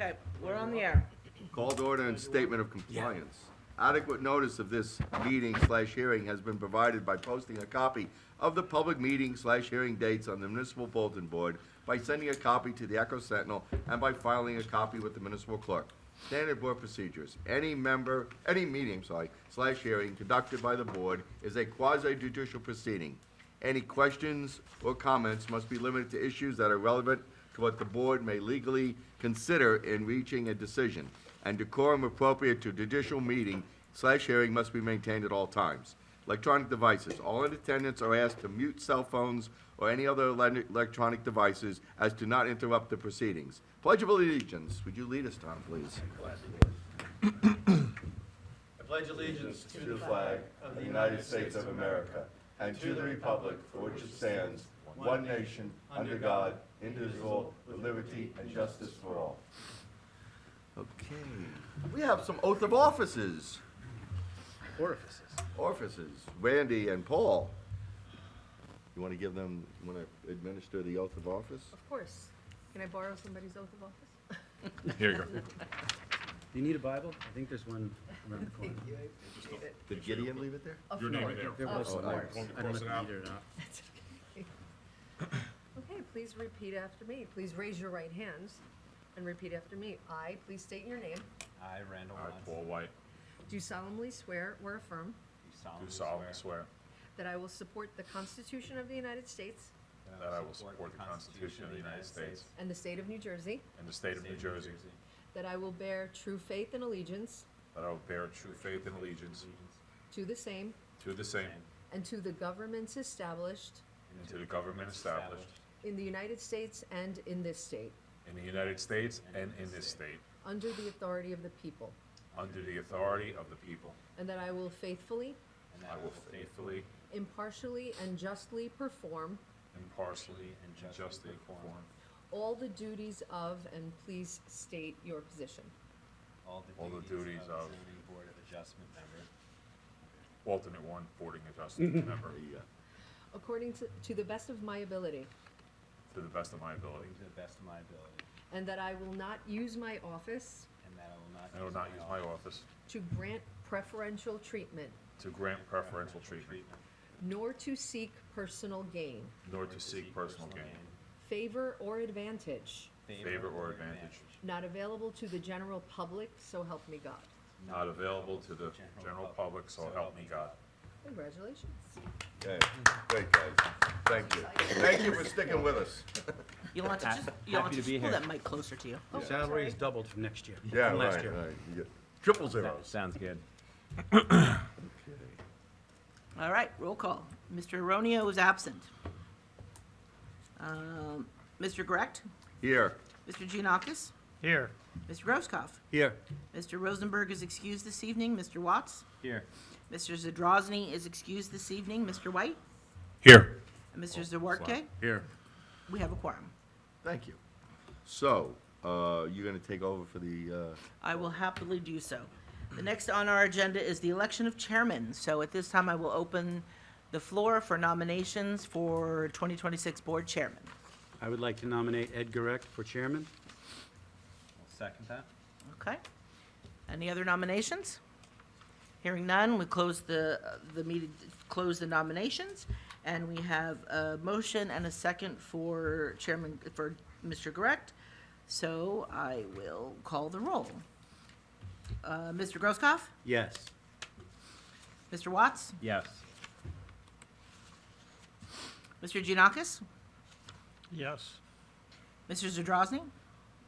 Okay, we're on the air. Called order and statement of compliance. Adequate notice of this meeting/hearing has been provided by posting a copy of the public meeting/hearing dates on the municipal bulletin board, by sending a copy to the Echo Sentinel, and by filing a copy with the municipal clerk. Standard board procedures. Any meeting/hearing conducted by the board is a quasi-judicial proceeding. Any questions or comments must be limited to issues that are relevant to what the board may legally consider in reaching a decision, and decorum appropriate to judicial meeting/hearing must be maintained at all times. Electronic devices. All in attendance are asked to mute cell phones or any other electronic devices as to not interrupt the proceedings. Pledge of Allegiance. Would you lead us, Tom, please? I pledge allegiance to the flag of the United States of America and to the republic for which it stands, one nation, under God, indivisible, with liberty and justice for all. Okay. We have some oath of offices. Orifices. Randy and Paul. You want to administer the oath of office? Of course. Can I borrow somebody's oath of office? Here you go. Do you need a Bible? I think there's one around the corner. Did Gideon leave it there? Of Your name course. is there. There was Of one. course. Want me to I don't know cross if it you out? need it or not. That's okay. Okay, please repeat after me. Please raise your right hands and repeat after me. I, please state your name, I, Randall I, Watts, Paul White, do solemnly swear or affirm do solemnly swear that I will support the Constitution of the United States that I will support the Constitution of the United States and the state of New Jersey, and the state of New Jersey, that I will bear true faith and allegiance that I will bear true faith and allegiance to the same to the same and to the governments established and to the government established in the United States and in this state, in the United States and in this state, under the authority of the people, under the authority of the people. and that I will faithfully, and I will faithfully, impartially, and justly perform impartially, and justly perform all the duties of, and please state your position. all all the the duties duties of of zoning board of adjustment member alternate one boarding adjustment member According to the best of my ability, to the best of my ability. according to the best of my ability, and that I will not use my office and that I will not use my office to grant preferential treatment, to grant preferential treatment, nor to seek personal gain, nor to seek personal gain, favor, or advantage favor, or advantage, not available to the general public, so help me God. not available to the general public, so help me God. Congratulations. Okay, great, guys. Thank you. Thank you for sticking with us. You want to just, pull that mic closer to you. Your salary is doubled from next year. Yeah, from last right, year. right. You get triple zeros. Sounds good. All right, roll call. Mr. Aronio is absent. Mr. Grecht? Here. Mr. Giannakis? Here. Mr. Grosskopf? Here. Mr. Rosenberg is excused this evening. Mr. Watts? Here. Mr. Zadrozny is excused this evening. Mr. White? Here. And Mr. Zawartke? Here. We have a quorum. Thank you. So, you're gonna take over for the, I will happily do so. The next on our agenda is the election of chairmen. So at this time, I will open the floor for nominations for 2026 board chairman. I would like to nominate Ed Garrett for chairman. I'll second that. Okay. Any other nominations? Hearing none, we close the meeting, close the nominations, and we have a motion and a second for chairman, for Mr. Garrett. So I will call the roll. Mr. Grosskopf? Yes. Mr. Watts? Yes. Mr. Giannakis? Yes. Mr. Zadrozny?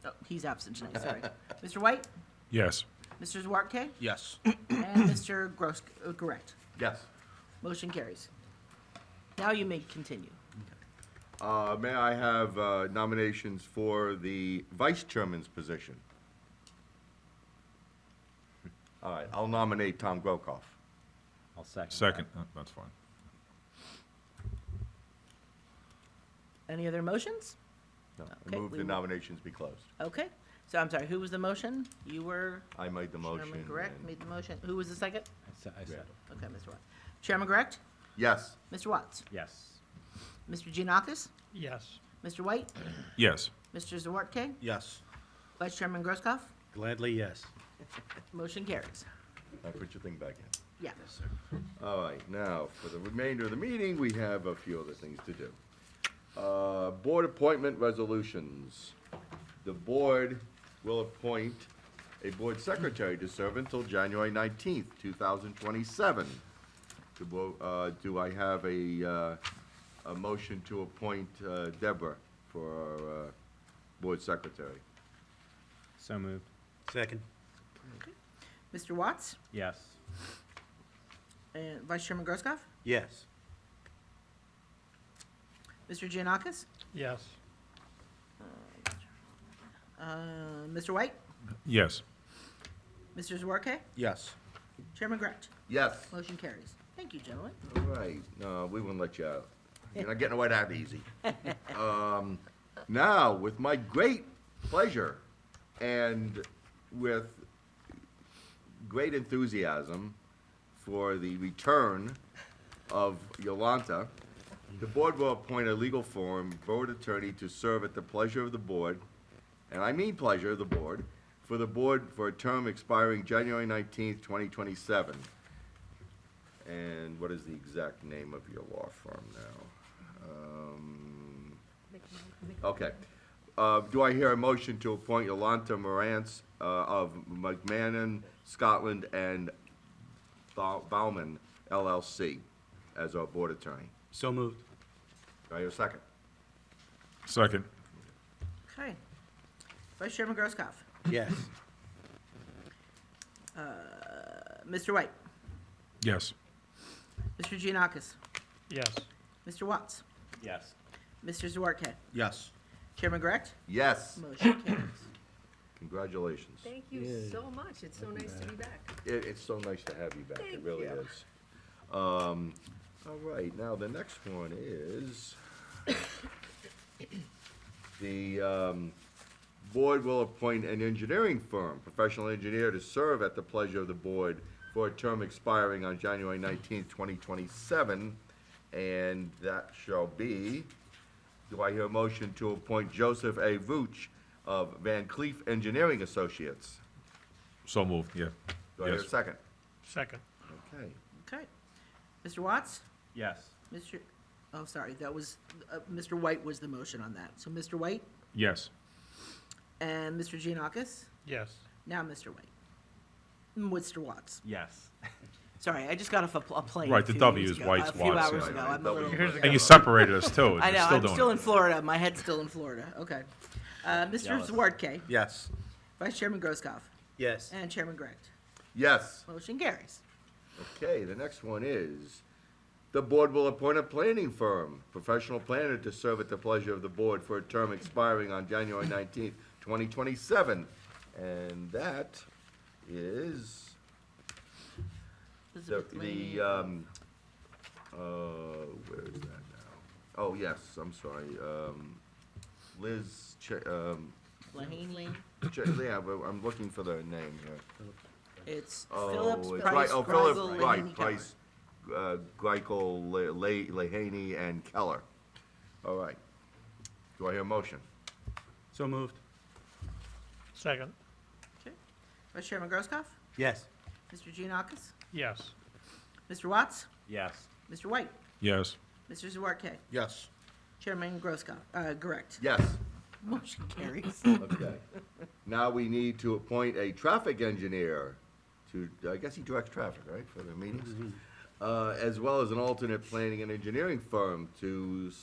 Oh, he's absent tonight, sorry. Mr. White? Yes. Mr. Zawartke? Yes. And Mr. Correct. yes. Motion carries. Now you may continue. May I have nominations for the vice chairman's position? All right, I'll nominate Tom Grokoff. I'll second. Second, that's fine. Any other motions? No, Okay, move we the will- nominations be closed. Okay, so I'm sorry, who was the motion? You were I made the motion. Chairman Correct, and- made the motion. Who was the second? I said. Okay, Mr. Watts. Chairman Correct? Yes. Mr. Watts? Yes. Mr. Giannakis? Yes. Mr. White? Yes. Mr. Zawartke? Yes. Vice Chairman Grosskopf? Gladly, yes. Motion carries. I put your thing back in. Yeah. Yes, sir. All right, now, for the remainder of the meeting, we have a few other things to do. Board appointment resolutions. The board will appoint a board secretary to serve until January 19th, 2027. Do I have a motion to appoint Deborah for our board secretary? So moved. Second. Mr. Watts? Yes. And Vice Chairman Grosskopf? Yes. Mr. Giannakis? Yes. Mr. White? Yes. Mr. Zwarke? Yes. Chairman Grant? Yes. Motion carries. Thank you, gentlemen. All right, no, we wouldn't let you out. You're not getting away that easy. Now, with my great pleasure and with great enthusiasm for the return of Yolanta, the board will appoint a legal firm, board attorney, to serve at the pleasure of the board, and I mean pleasure of the board, for a term expiring January 19th, 2027. And what is the exact name of your law firm now? Okay. Do I hear a motion to appoint Yolanta Morantz of McMahon, Scotland, and Bauman LLC as our board attorney? So moved. Do I hear a second? Second. Okay. Vice Chairman Grosskopf? Yes. Mr. White? Yes. Mr. Giannakis? Yes. Mr. Watts? Yes. Mr. Zwarke? Yes. Chairman Grant? Yes. Motion carries. Congratulations. Thank you so much. It's so nice to be back. It's so nice to have you back. It Thank really you. is. All right, now the next one is the board will appoint an engineering firm, professional engineer, to serve at the pleasure of the board for a term expiring on January 19th, 2027, and that shall be, do I hear a motion to appoint Joseph A. Vooch of Van Cleef Engineering Associates? So moved, yeah. Do I hear a Yes. second? Second. Okay. Okay. Mr. Watts? Yes. Mr., oh, sorry, that was, Mr. White was the motion on that. So Mr. White Yes. and Mr. Giannakis? Yes. Now Mr. White. Mr. Watts. Yes. Sorry, I just got off a plane. Right, a the few W days is ago- White's A few Watts, hours yeah. ago. I'm a little. Here's the And you separated us too. I You're know, still I'm doing still it. in Florida. My head's still in Florida. Okay. Mr. Jealous. Zwarke, Yes. Vice Chairman Grosskopf, Yes. and Chairman Grant. Yes. Motion carries. Okay, the next one is, the board will appoint a planning firm, professional planner, to serve at the pleasure of the board for a term expiring on January 19th, 2027. And that is Elizabeth Lane. where is that now? Oh, yes, I'm sorry, Liz, Lahaney. yeah, but I'm looking for the name here. It's Oh, Phillips, it's Price, right. Oh, Phillips, Greigel, right, Lahaney, Keller. Price, Greichel, Lehaney, and Keller. All right. Do I hear a motion? So moved. Second. Okay. Vice Chairman Grosskopf, Yes. Mr. Giannakis, Yes. Mr. Watts, Yes. Mr. White, Yes. Mr. Zwarke, Yes. Chairman Grosskopf, correct. Yes. Motion carries. Okay. Now we need to appoint a traffic engineer to, I guess he directs traffic, right, for the meetings? As well as an alternate planning and engineering firm in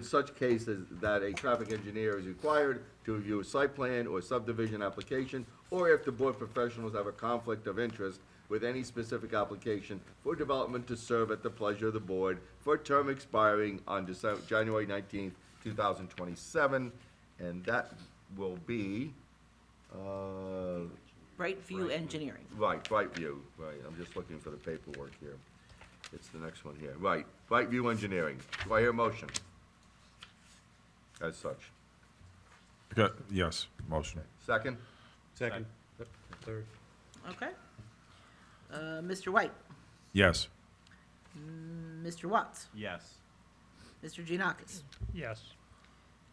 such cases that a traffic engineer is required to review a site plan or subdivision application, or if the board professionals have a conflict of interest with any specific application for development to serve at the pleasure of the board for a term expiring on January 19th, 2027, and that will be, Brightview Engineering. right, Brightview, right, I'm just looking for the paperwork here. It's the next one here, right, Brightview Engineering. Do I hear a motion? As such. Yes, motion. Second? Second. Third. Okay. Mr. White, Yes. Mr. Watts, Yes. Mr. Giannakis, Yes.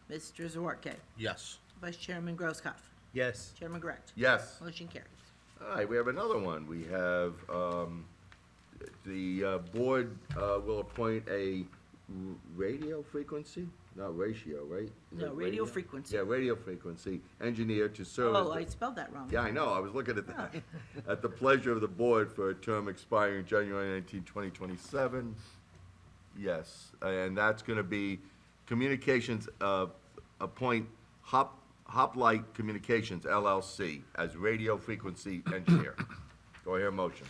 Mr. Zwarke, Yes. Vice Chairman Grosskopf. Yes. Chairman Grant. Yes. Motion carries. All right, we have another one. We have, the board will appoint a radio frequency, not ratio, right? Is No, it radio frequency. Yeah, radio frequency engineer to serve as Oh, the- I spelled that wrong. Yeah, I know, I was looking at that. At the pleasure of the board for a term expiring January 19, 2027. Yes, and that's gonna be communications, appoint Hoplite Communications LLC as radio frequency engineer. Do I hear a motion?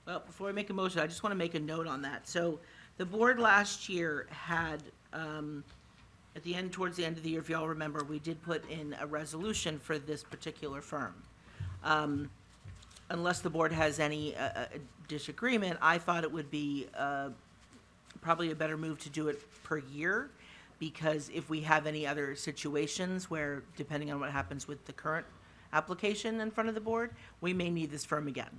Well, before I make a motion, I just want to make a note on that. So the board last year had, at the end, towards the end of the year, if y'all remember, we did put in a resolution for this particular firm. Unless the board has any disagreement, I thought it would be probably a better move to do it per year, because if we have any other situations where, depending on what happens with the current application in front of the board, we may need this firm again.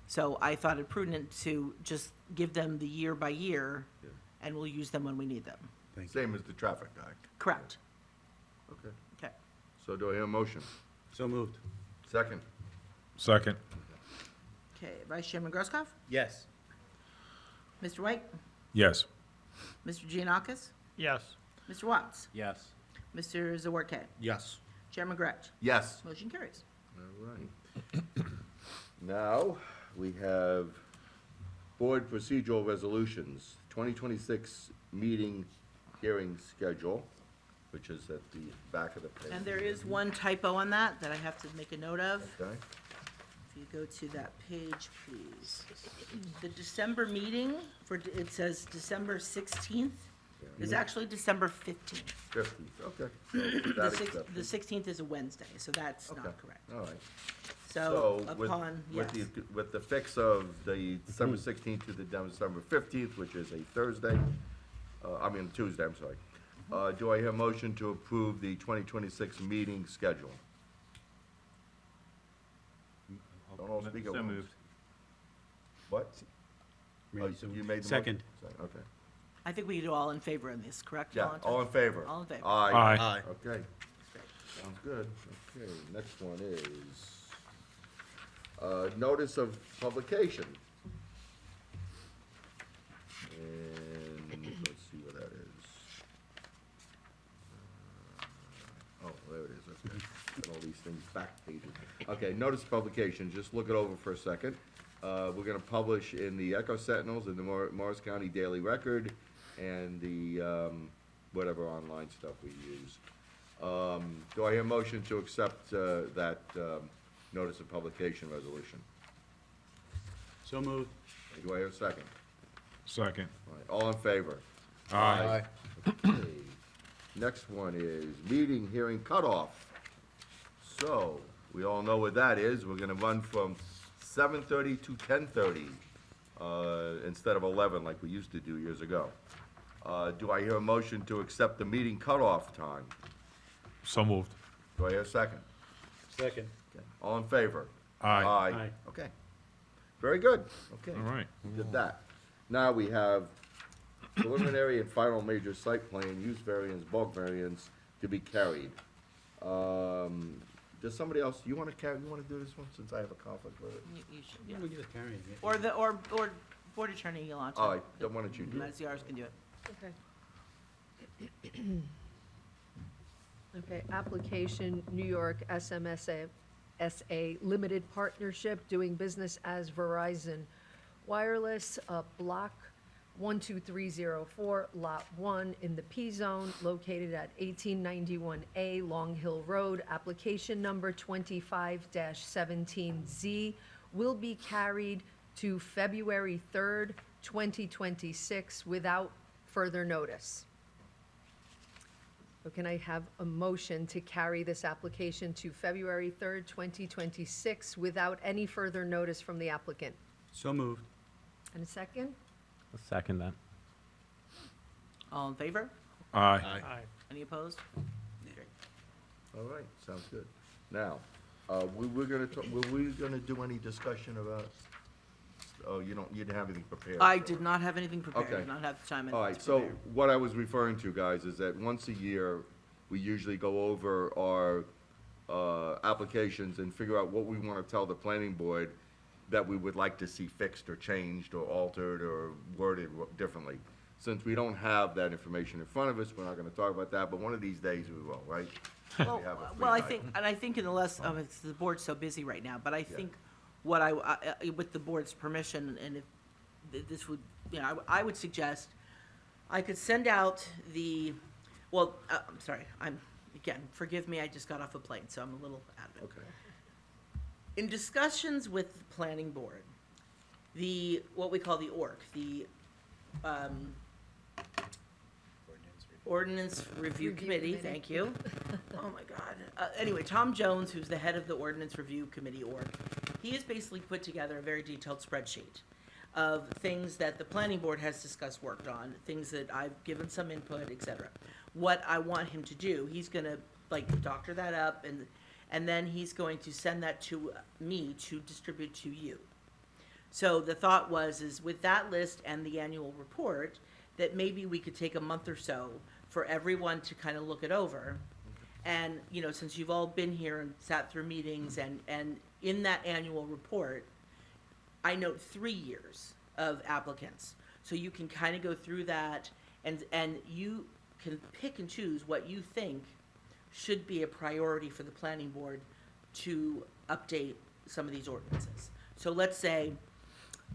So I thought it prudent to just give them the year by year, and we'll use them when we need them. Thank you. Same as the traffic guy. Correct. Okay. Okay. So do I hear a motion? So moved. Second? Second. Okay, Vice Chairman Grosskopf? Yes. Mr. White? Yes. Mr. Giannakis? Yes. Mr. Watts? Yes. Mr. Zawarke? Yes. Chairman Grant? Yes. Motion carries. All right. Now, we have board procedural resolutions, 2026 meeting hearing schedule, which is at the back of the page. And there is one typo on that I have to make a note of. Okay, If you go to that page, please. The December meeting, it says December 16th, is actually December 15th. 50, okay. So The that six- exception. the 16th is a Wednesday, so that's Okay. not correct. All right. So with- upon, yes. With the fix of the December 16th to the December 15th, which is a Thursday, Tuesday, I'm sorry. Do I hear a motion to approve the 2026 meeting schedule? Don't all speak at So once. moved. What? Oh, So you made the motion? Second. Okay. I think we do all in favor in this, correct? Yeah, all in favor? All in favor. Aye. Aye. Okay, sounds good. Okay, next one is, notice of publication. And let's see what that is. Oh, there it is, okay. Got all these things back pages. Okay, notice of publication, just look it over for a second. We're gonna publish in the Echo Sentinels, in the Morris County Daily Record, and the, whatever online stuff we use. Do I hear a motion to accept, that, notice of publication resolution? So moved. Do I hear a second? Second. All right, all in favor? Aye. Okay. Next one is meeting hearing cutoff. So, we all know what that is. We're gonna run from 7:30 to 10:30, instead of 11 like we used to do years ago. Do I hear a motion to accept the meeting cutoff time? So moved. Do I hear a second? Second. Okay. All in favor? Aye. Aye. Okay. Very good. Okay. All right. We did that. Now we have preliminary and final major site plan, use variance, bulk variance to be carried. Does somebody else, you wanna do this one, since I have a conflict with it? You should, Yeah, yeah. we're just carrying it. Or board attorney Yolanta. All right, then why don't you do it? SCRs can do it. Okay. Okay, application, New York SMSA, SA Limited Partnership, doing business as Verizon Wireless, Block 12304, Lot 1, in the P-Zone, located at 1891A Long Hill Road. Application number 25-17Z will be carried to February 3rd, 2026, without further notice. So can I have a motion to carry this application to February 3rd, 2026, without any further notice from the applicant? So moved. And a second? I'll second that. All in favor? Aye. Aye. Any opposed? Great. All right, sounds good. Now, were we gonna do any discussion about, oh, you didn't have anything prepared? I did not have anything prepared, Okay. did not have the time. All right, so what I was referring to, guys, is that once a year, we usually go over our applications and figure out what we want to tell the planning board that we would like to see fixed or changed or altered or worded differently. Since we don't have that information in front of us, we're not going to talk about that, but one of these days we will, right? Well, We have a free well, I night. think in the less, it's, the board's so busy right now, but I think what with the board's permission, and if this would, I would suggest, I could send out I'm sorry, again, forgive me, I just got off a plane, so I'm a little out of it. Okay. In discussions with the planning board, what we call the ORC, the Ordinance Review Committee, thank you. Oh, my God. Anyway, Tom Jones, who's the head of the Ordinance Review Committee, ORC, he has basically put together a very detailed spreadsheet of things that the planning board has discussed, worked on, things that I've given some input, et cetera. What I want him to do, he's gonna, doctor that up, and then he's going to send that to me to distribute to you. So the thought is with that list and the annual report, that maybe we could take a month or so for everyone to kind of look it over. And, since you've all been here and sat through meetings, and in that annual report, I note 3 years of applicants. So you can kind of go through that, and you can pick and choose what you think should be a priority for the planning board to update some of these ordinances. So let's say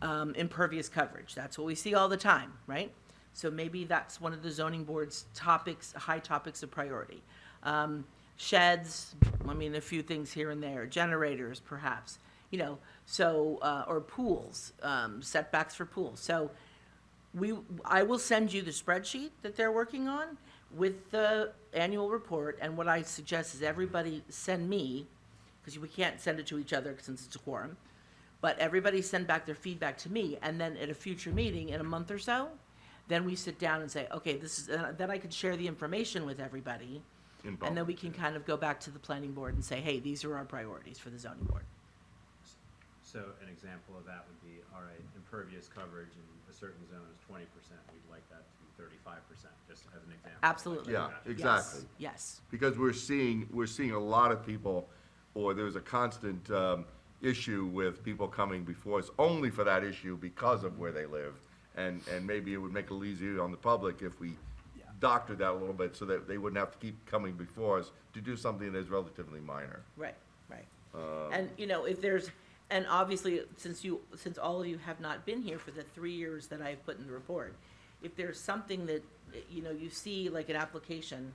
impervious coverage, that's what we see all the time, right? So maybe that's one of the zoning board's high topics of priority. Sheds, a few things here and there, generators perhaps, or pools, setbacks for pools. So I will send you the spreadsheet that they're working on with the annual report, and what I suggest is everybody send me, because we can't send it to each other since it's a quorum, but everybody send back their feedback to me, and then at a future meeting in a month or so, then we sit down and say, okay, then I can share the information with everybody, and then we can kind of go back to the planning board and say, hey, these are our priorities for the zoning board. So an example of that would be, all right, impervious coverage in a certain zone is 20%. We'd like that to be 35%, just as an example. Absolutely. Yeah, exactly. Yes. Because we're seeing a lot of people, or there's a constant issue with people coming before us only for that issue because of where they live. And maybe it would make it easier on the public if we doctored that a little bit so that they wouldn't have to keep coming before us to do something that's relatively minor. Right. And, and obviously, since all of you have not been here for the 3 years that I've put in the report, if there's something that, you see like an application,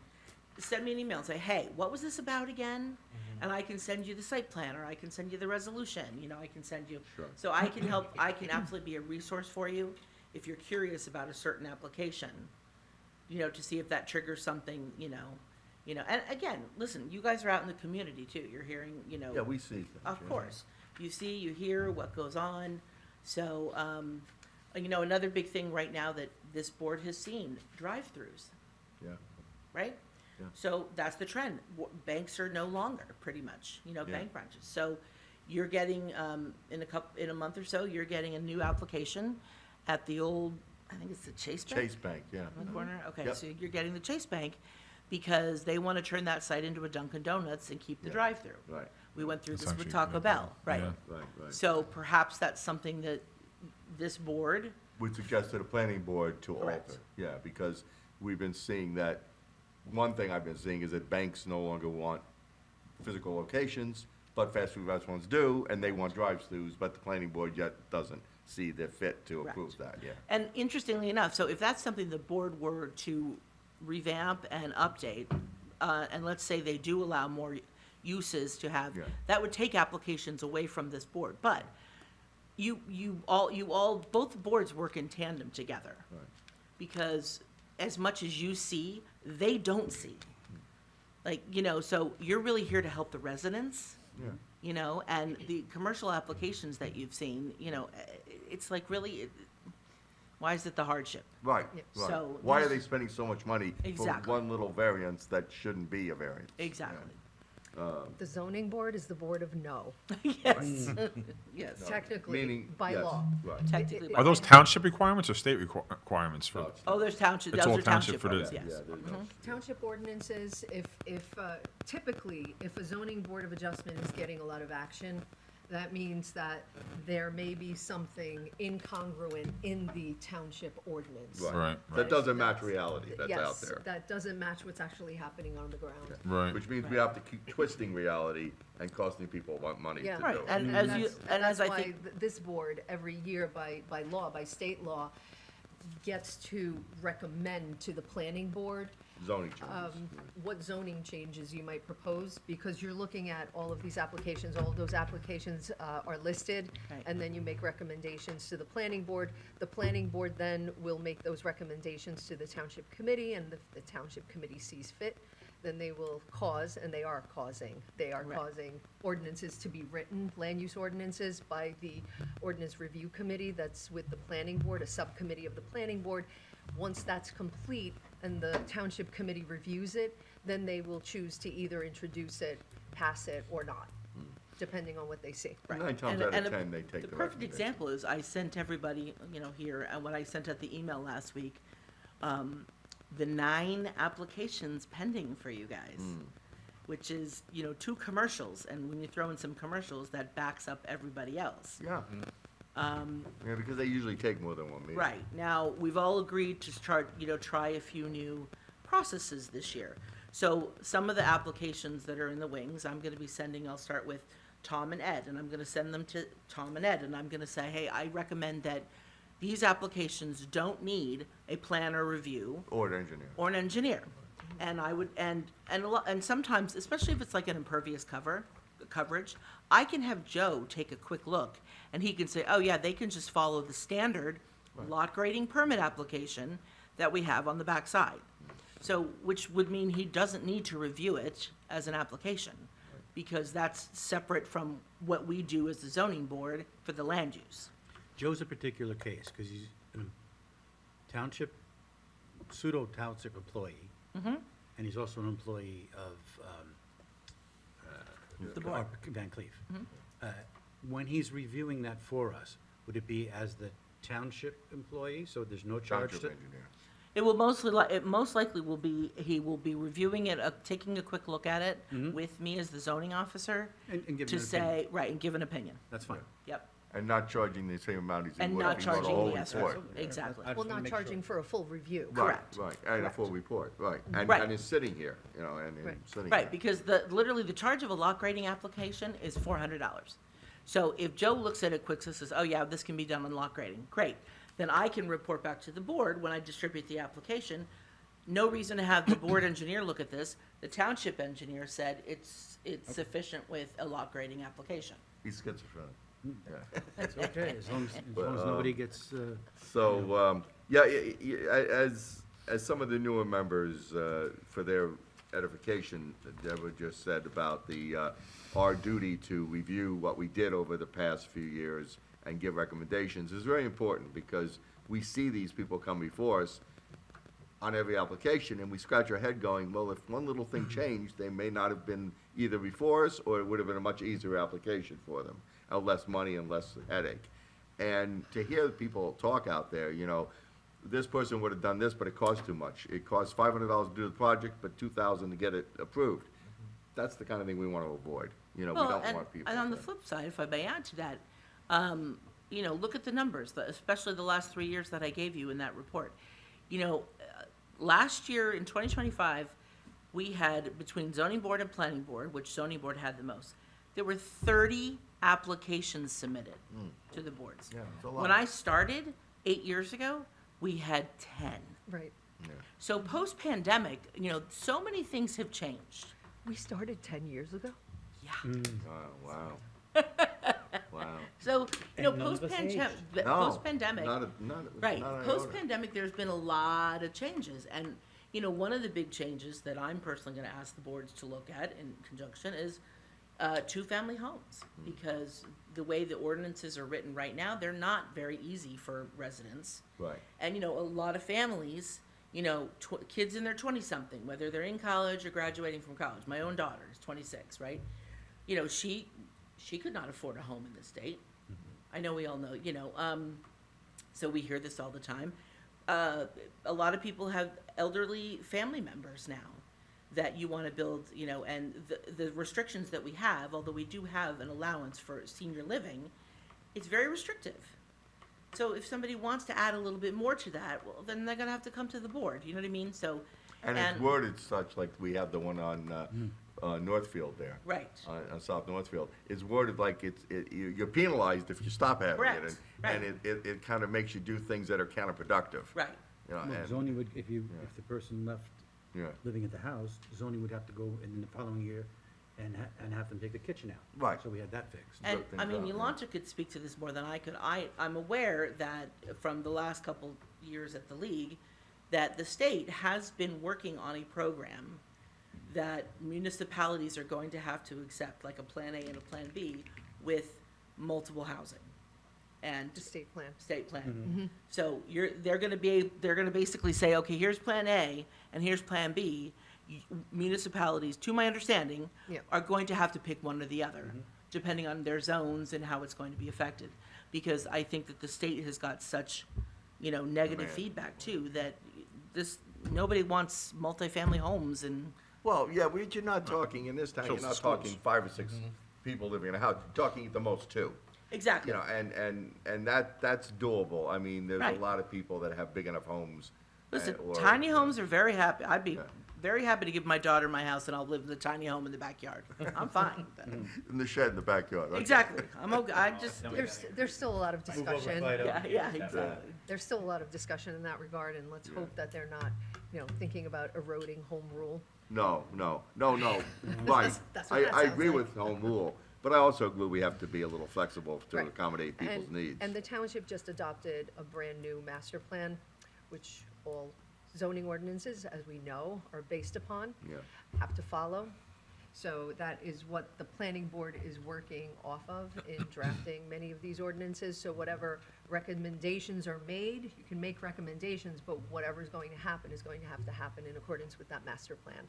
send me an email and say, hey, what was this about again? And I can send you the site plan, or I can send you the resolution, I can send you. Sure. So I can help, I can absolutely be a resource for you if you're curious about a certain application, to see if that triggers something, and again, listen, you guys are out in the community too, you're hearing, Yeah, we see things. Of yeah. course. You see, you hear what goes on. So, another big thing right now that this board has seen, drive-throughs, Yeah. right? Yeah. So that's the trend. Banks are no longer, pretty much, Yeah. bank branches. So you're getting, in a month or so, you're getting a new application at the old, I think it's the Chase Bank? Chase Bank, yeah. On the corner? Okay, Yep. so you're getting the Chase Bank because they want to turn that site into a Dunkin' Donuts and keep the Yeah. drive-through. Right, We went through That's this with actually a Taco good Bell, idea. right? Yeah. right. So perhaps that's something that this board, Would suggest to the planning board to Correct. alter. Yeah, because we've been seeing that, one thing I've been seeing is that banks no longer want physical locations, but fast food restaurants do, and they want drive-throughs, but the planning board yet doesn't see the fit to approve that, yeah. and interestingly enough, so if that's something the board were to revamp and update, and let's say they do allow more uses to have, Yeah. that would take applications away from this board, but you all, both boards work in tandem together. Right. Because as much as you see, they don't see. So you're really here to help the residents, Yeah. and the commercial applications that you've seen, it's like really, why is it the hardship? Right, Yep. right. So Why are these- they spending so much money for Exactly. one little variance that shouldn't be a variance? Exactly. The zoning board is the board of no, Yes, yes, technically, Meaning, by yes, law. right. technically. by Are those law. township requirements or state requirements for? No, it's- Oh, there's township, It's those all are township township for the- roads, Yeah, yes. there's no- Township ordinances, if typically, if a zoning board of adjustment is getting a lot of action, that means that there may be something incongruent in the township ordinance. Right, That doesn't match reality that's out Yes, there. that doesn't match what's actually happening on the ground. Right. Which means we have to keep twisting reality and costing people money to Yeah. do Right, it. and as you, That's- and as I That's think, why this board, every year by law, by state law, gets to recommend to the planning board Zoning changes. what zoning changes you might propose, because you're looking at all of these applications, all of those applications are listed, Right. and then you make recommendations to the planning board. The planning board then will make those recommendations to the township committee, and if the township committee sees fit, then they will cause, and they are causing ordinances to be written, land use ordinances, by the ordinance review committee that's with the planning board, a subcommittee of the planning board. Once that's complete and the township committee reviews it, then they will choose to either introduce it, pass it, or not, depending on what they see. right. 9 times And- out of and 10, they take the The perfect recommendation. example is I sent everybody, here, and when I sent out the email last week, the 9 applications pending for you guys, which is, 2 commercials, and when you throw in some commercials, that backs up everybody else. Yeah. Yeah, because they usually take more than one meeting. Right, now, we've all agreed to try a few new processes this year. So some of the applications that are in the wings, I'm gonna be sending, I'll start with Tom and Ed, and I'm gonna send them to Tom and Ed, and I'm gonna say, hey, I recommend that these applications don't need a plan or review Or an engineer. or an engineer. And I would, and sometimes, especially if it's like an impervious coverage, I can have Joe take a quick look, and he can say, oh yeah, they can just follow the standard lot grading permit application that we have on the backside. So, which would mean he doesn't need to review it as an application, because that's separate from what we do as the zoning board for the land use. Joe's a particular case, because he's a township, pseudo-township employee. And he's also an employee of The board. Van Cleef. When he's reviewing that for us, would it be as the township employee, so there's no charge Township to? engineer. It will it most likely will be, he will be reviewing it, taking a quick look at it with me as the zoning officer And give to an opinion. say, right, and give an opinion. That's fine. Yep. And not charging the same amount as he And would not if he wrote a charging, whole yes, report. exactly. I just Well, wanna not make sure. charging for a full review. Right, Correct. right, and a Correct. full report, right. And Right. is sitting here, and Right. sitting here. Right, because literally the charge of a lot grading application is $400. So if Joe looks at it quick and says, oh yeah, this can be done on lot grading, great. Then I can report back to the board when I distribute the application. No reason to have the board engineer look at this. The township engineer said it's sufficient with a lot grading application. He's schizophrenic. Yeah. It's okay, as long as nobody gets, So, as some of the newer members, for their edification, Deborah just said about our duty to review what we did over the past few years and give recommendations is very important, because we see these people come before us on every application, and we scratch our head going, well, if one little thing changed, they may not have been either before us, or it would have been a much easier application for them, less money and less headache. And to hear people talk out there, this person would have done this, but it cost too much. It costs $500 to do the project, but $2,000 to get it approved. That's the kind of thing we want to avoid. We don't Well, want people. and on the to- flip side, if I may add to that, look at the numbers, especially the last 3 years that I gave you in that report. Last year in 2025, we had between zoning board and planning board, which zoning board had the most, there were 30 applications submitted to the boards. Yeah, it's a lot. When I started 8 years ago, we had 10. Right. So post-pandemic, so many things have changed. We started 10 years ago? Yeah. Oh, wow. Wow. So, And none of us post-pandemic, No, post-pandemic, not right, an iota. post-pandemic, there's been a lot of changes. And, one of the big changes that I'm personally gonna ask the boards to look at in conjunction is two-family homes. Because the way the ordinances are written right now, they're not very easy for residents. Right. And, a lot of families, you know, kids in their 20-something, whether they're in college or graduating from college. My own daughter is 26, right? You know, she could not afford a home in this state. I know we all know, you know, so we hear this all the time. A lot of people have elderly family members now that you want to build, you know, and the restrictions that we have, although we do have an allowance for senior living, it's very restrictive. So if somebody wants to add a little bit more to that, well, then they're gonna have to come to the board, you know what I mean? So, And it's worded such, like we have the one on Northfield there. right, On South Northfield. It's worded like you're penalized if you stop having it. Correct, And it kind of makes you do things that are counterproductive. right. You know, Well, and- zoning would, if Yeah. the person left Yeah, living at the house, zoning would have to go in the following year and have them take the kitchen out. Right. So we had that fixed. And, Broke things I mean, up, yeah. Yolanta could speak to this more than I could. I'm aware that from the last couple years at the league, that the state has been working on a program that municipalities are going to have to accept, like a Plan A and a Plan B, with multiple housing and The state plan. state plan. So they're gonna basically say, okay, here's Plan A and here's Plan B. Municipalities, to my understanding, Yeah. are going to have to pick one or the other, depending on their zones and how it's going to be affected. Because I think that the state has got such, you know, negative Man. feedback too, that nobody wants multifamily homes and, well, yeah, you're not talking, in this town, Kills you're the not talking schools. 5 or 6 people living in a house, you're talking at the most 2. exactly. You know, and that's doable. I mean, there's a Right. lot of people that have big enough homes. Listen, or- tiny homes are very happy. I'd be Yeah. very happy to give my daughter my house and I'll live in the tiny home in the backyard. I'm fine. In the shed in the backyard. okay. Exactly. I'm okay. I just, There's still a lot of discussion. yeah, exactly. There's still a lot of discussion in that regard, and let's hope that they're not, you know, thinking about eroding home rule. No, right. That's what that I sounds agree like. with home rule, but I also agree we have to be a little flexible to Right. accommodate people's And- needs. And the township just adopted a brand-new master plan, which all zoning ordinances, as we know, are based upon, Yeah. have to follow. So that is what the planning board is working off of in drafting many of these ordinances. So whatever recommendations are made, you can make recommendations, but whatever's going to happen is going to have to happen in accordance with that master plan.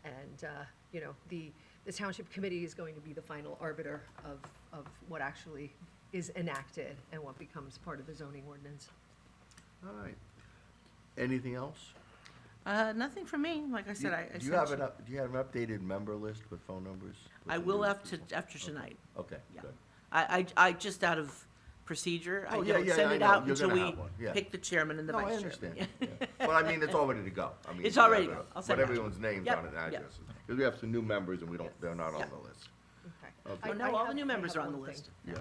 And, you know, the township committee is going to be the final arbiter of what actually is enacted and what becomes part of the zoning ordinance. All right. Anything else? Nothing from me. Like I said, I Do you sent have do you have an updated member list with phone numbers? with I the will new after people? tonight. Okay, Yeah. good. I just out of procedure, I Oh, yeah, don't yeah, send I it know. out You're until gonna we have one, yeah. pick the chairman and the No, I vice understand. chairman. Yeah. But I mean, it's all ready to go. I mean, It's you all have ready to to go. I'll Put send it out. everyone's names Yep, on it and yep. addresses. Because we have some new members and they're not on Yep. the list. Okay. Okay. Oh, no, all the new members are on the list. Yes.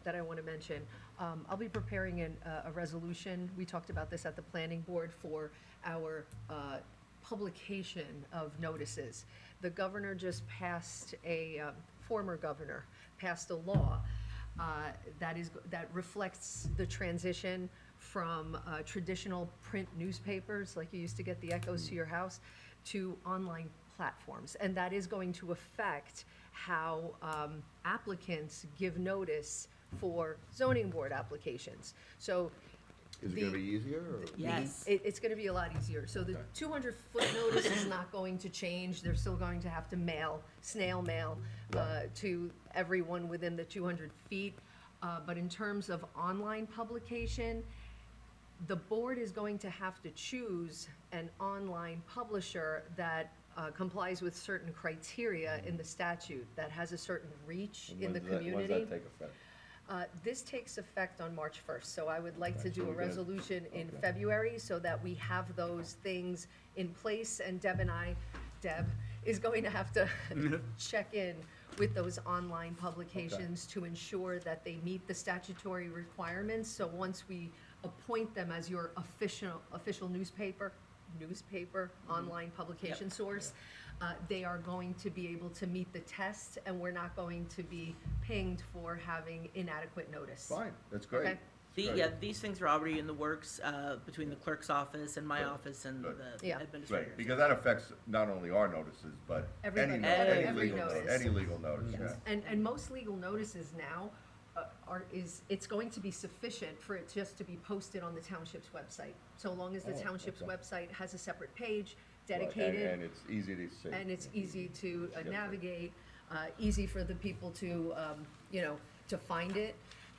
That I want to mention. I'll be preparing a resolution, we talked about this at the planning board, for our publication of notices. The governor just passed former governor passed a law that reflects the transition from traditional print newspapers, like you used to get the echoes to your house, to online platforms. And that is going to affect how applicants give notice for zoning board applications. So Is it gonna be easier or? Yes. it's gonna be a lot easier. So the 200-foot notice is not going to change. They're still going to have to snail mail to everyone within the 200 feet. But in terms of online publication, the board is going to have to choose an online publisher that complies with certain criteria in the statute, that has a certain reach in the community. When does that take effect? This takes effect on March 1st, so I would like to Okay, so do a we're gonna- resolution in okay. February so that we have those things in place, and Deb is going to have to check in with those online publications to ensure that they meet the statutory requirements. So once we appoint them as your official newspaper, online publication source, they are going to be able to meet the test, and we're not going to be pinged for having inadequate notice. Fine, that's great. Okay. Yeah, these things are already in the works, between the clerk's office and my Good. office and Good. the Yeah. administrators. Right, because that affects not only our notices, but Everybody. any Every legal notice. notice, any legal notice, yeah. And most legal notices now it's going to be sufficient for it just to be posted on the township's website. So long as the Oh, township's okay. website has a separate page Right, dedicated. And it's easy to see. And it's easy to Yeah. navigate, easy for the people to, you know, to find it,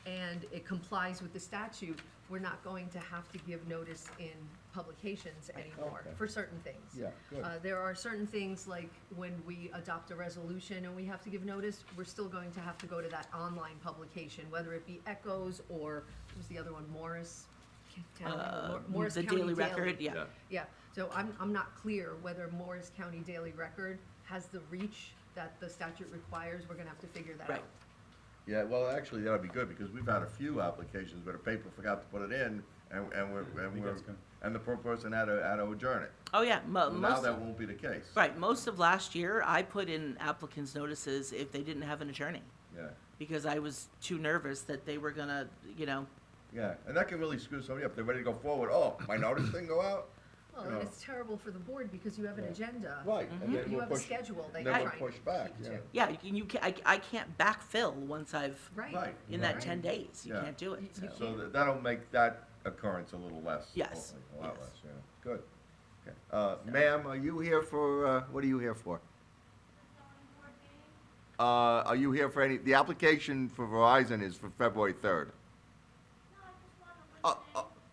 and it complies with the statute. We're not going to have to give notice in publications anymore Okay. for certain things. Yeah, good. There are certain things, like when we adopt a resolution and we have to give notice, we're still going to have to go to that online publication, whether it be Echoes or, what was the other one, Morris? Morris The County Daily Record, yeah. Yeah. Yeah, so I'm not clear whether Morris County Daily Record has the reach that the statute requires. We're gonna have to figure that Right. out. Yeah, well, actually, that'd be good, because we've had a few applications where the paper forgot to put it in, and the poor person had to adjourn it. Oh, yeah, Now most, that won't be the case. right, most of last year, I put in applicants' notices if they didn't have an attorney, Yeah, because I was too nervous that they were gonna, you know, yeah, and that can really screw somebody up. They're ready to go forward. Oh, my notice didn't go out? Well, You and know. it's terrible for the board because you have an Yeah. agenda. Right, and then You we'll have a push, schedule that then you're we'll trying push back, to yeah. keep to. yeah, you can, I can't backfill once I've, Right. Right. in that right. 10 days, you Yeah. can't do it, so. So that'll make that occurrence a little less. Yes, hopefully, A lot yes. less, yeah. Good. Okay. Ma'am, are you here for, what are you here for? Are you here for the application for Verizon is for February 3rd.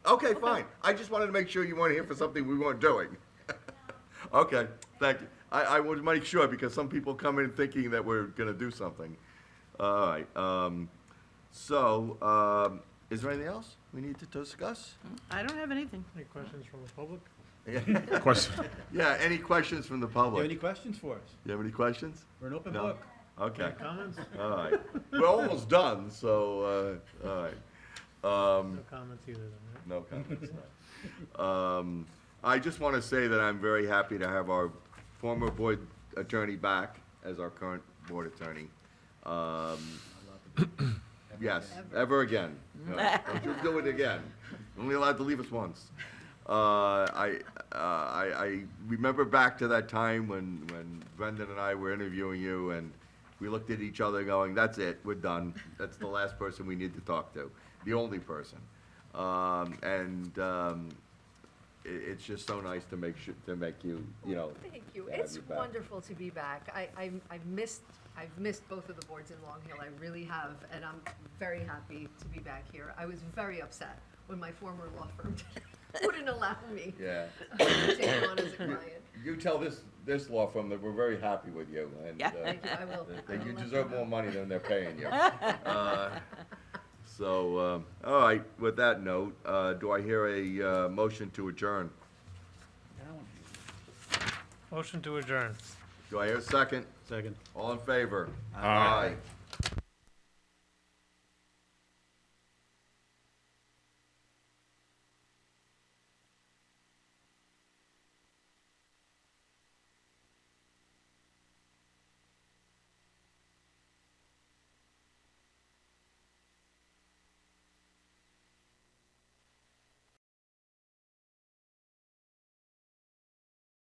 Okay, fine. I just wanted to make sure you weren't here for something we weren't doing. Okay, thank you. I would make sure, because some people come in thinking that we're gonna do something. All right, is there anything else we need to discuss? I don't have anything. Any questions from the public? Question. Yeah, any questions from the Do you have public? any questions for us? You have any questions? We're an open No. book. Okay, Comments? all right. We're almost done, so, all right. No comments either then, right? No comments, no. I just want to say that I'm very happy to have our former board attorney back as our current board attorney. Yes, ever again. No, don't you do it again. Only allowed to leave us once. I remember back to that time when Brendan and I were interviewing you, and we looked at each other going, that's it, we're done. That's the last person we need to talk to, the only person. It's just so nice to make you, you know. Thank you. to have It's you back. wonderful to be back. I've missed both of the boards in Long Hill. I really have, and I'm very happy to be back here. I was very upset when my former law firm wouldn't allow me Yeah. to take you on as a client. You tell this law firm that we're very happy with you, and Yeah. Thank you, I will. that I you will let deserve them more know. money than they're paying you. All right, with that note, do I hear a motion to adjourn? Motion to adjourn. Do I hear a second? Second. All in favor? Aye.